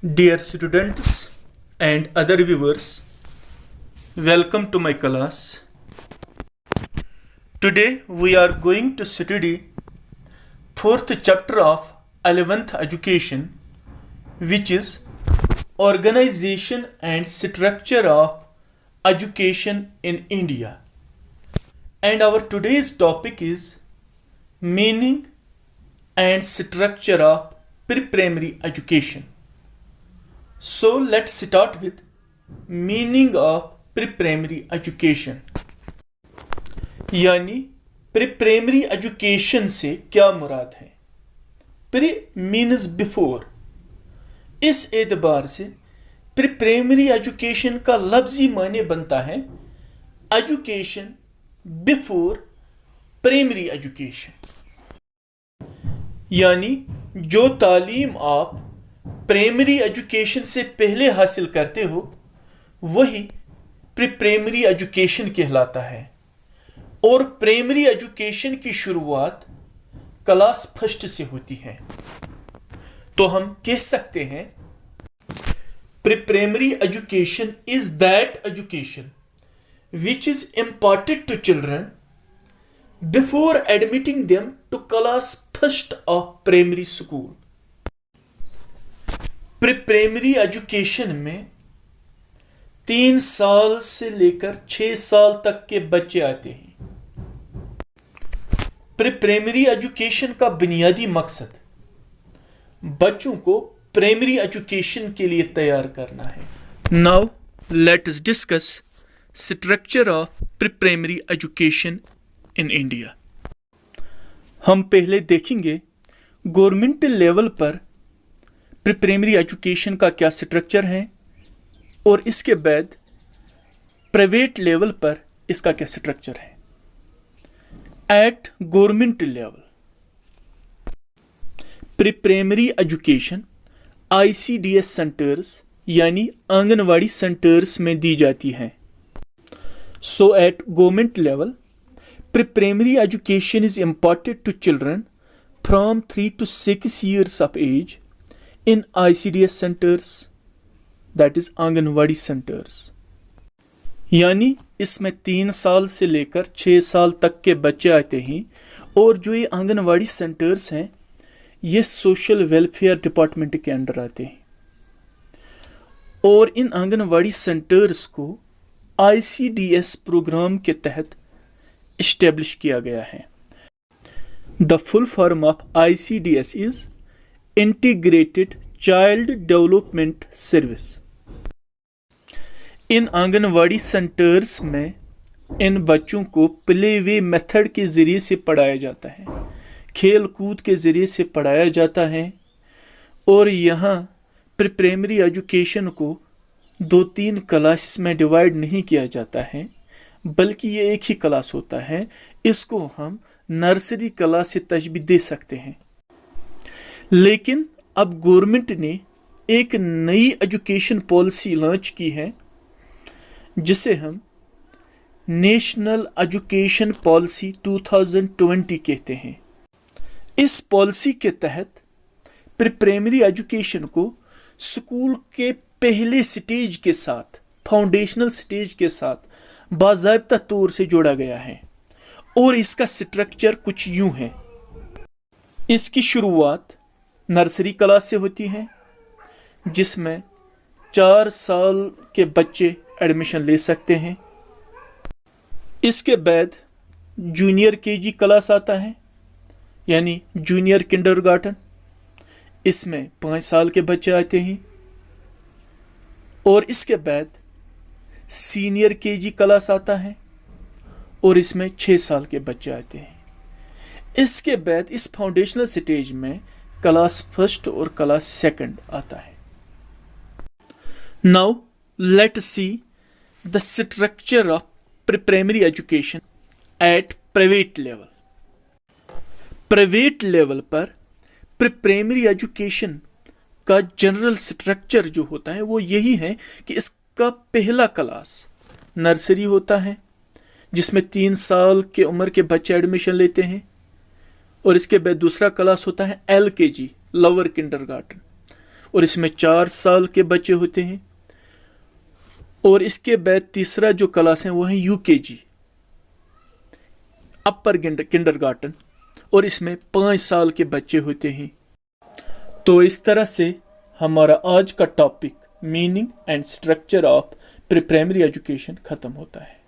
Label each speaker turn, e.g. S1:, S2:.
S1: Dear students and other viewers, welcome to my class. Today we are going to study fourth chapter of 11th education, which is organization and structure of education in India. And our today's topic is meaning and structure of pre-primary education. So let's start with meaning of pre-primary education. यानी pre-primary education से क्या मुराद है? Pre means before. इस एतबार से pre-primary education का लफ्जी माने बनता है education before primary education. यानी जो तालीम आप प्राइमरी एजुकेशन से पहले हासिल करते हो वही प्री प्राइमरी एजुकेशन कहलाता है और प्राइमरी एजुकेशन की शुरुआत क्लास फर्स्ट से होती है। तो हम कह सकते हैं pre primary education is that education which is imparted to children before admitting them to class first of primary school. Pre primary education में 3 साल से लेकर 6 साल तक के बच्चे आते हैं। प्री प्राइमरी एजुकेशन का बुनियादी मकसद बच्चों को प्राइमरी एजुकेशन के लिए तैयार करना है। Now let us discuss structure of pre primary education in India. हम पहले देखेंगे गवर्नमेंट लेवल पर प्री प्राइमरी एजुकेशन का क्या स्ट्रक्चर है और इसके बाद प्राइवेट लेवल पर इसका क्या स्ट्रक्चर है। At government level pre primary education ICDS centres यानी आंगनवाड़ी सेंटर्स में दी जाती है। So at government level pre primary education is imparted to children from 3 to 6 years of age in ICDS centers, that is anganwadi centers। यानी इसमें 3 साल से लेकर 6 साल तक के बच्चे आते हैं और जो ये आंगनवाड़ी सेंटर्स हैं ये सोशल वेलफेयर डिपार्टमेंट के अंडर आते हैं और इन आंगनवाड़ी सेंटर्स को ICDS प्रोग्राम के तहत इस्टेब्लिश किया गया है। The full form of ICDS is integrated child development service. In anganwadi centres में इन बच्चों को प्ले वे मेथड के ज़रिए से पढ़ाया जाता है, खेल कूद के ज़रिए से पढ़ाया जाता है और यहाँ प्री प्राइमरी एजुकेशन को 2-3 क्लास में डिवाइड नहीं किया जाता है बल्कि ये एक ही क्लास होता है। इसको हम नर्सरी क्लास से तशबीह दे सकते हैं। लेकिन अब गवर्नमेंट ने एक नई एजुकेशन पॉलिसी लॉन्च की है जिसे हम नेशनल एजुकेशन पॉलिसी 2020 कहते हैं। इस पॉलिसी के तहत प्री प्राइमरी एजुकेशन को स्कूल के पहले स्टेज के साथ, फाउंडेशनल स्टेज के साथ बाज़ाब्ता तौर से जोड़ा गया है और इसका स्ट्रक्चर कुछ यूं है। इसकी शुरुआत नर्सरी क्लास से होती है जिसमें 4 साल के बच्चे एडमिशन ले सकते हैं। इसके बाद जूनियर KG क्लास आता है यानी जूनियर किंडरगार्टन। इसमें 5 साल के बच्चे आते हैं और इसके बाद सीनियर KG क्लास आता है और इसमें 6 साल के बच्चे आते हैं। इसके बाद इस फाउंडेशनल स्टेज में क्लास फर्स्ट और क्लास सेकंड आता है। Now let see the structure of pre primary education at private level. Private level पर प्री प्राइमरी एजुकेशन का जनरल स्ट्रक्चर जो होता है वो यही है कि इसका पहला क्लास नर्सरी होता है जिसमें 3 साल के उम्र के बच्चे एडमिशन लेते हैं और इसके बाद दूसरा क्लास होता है LKG लोअर किंडरगार्टन اور اس میں 4 سال کے بچے ہوتے ہیں، اور اس کے بعد تیسرا جو کلاس ہیں وہ ہیں UKG، اپر کنڈر گارٹن، اور اس میں 5 سال کے بچے ہوتے ہیں۔ تو اس طرح سے ہمارا آج کا topic meaning and structure of pre primary education ختم ہوتا ہے۔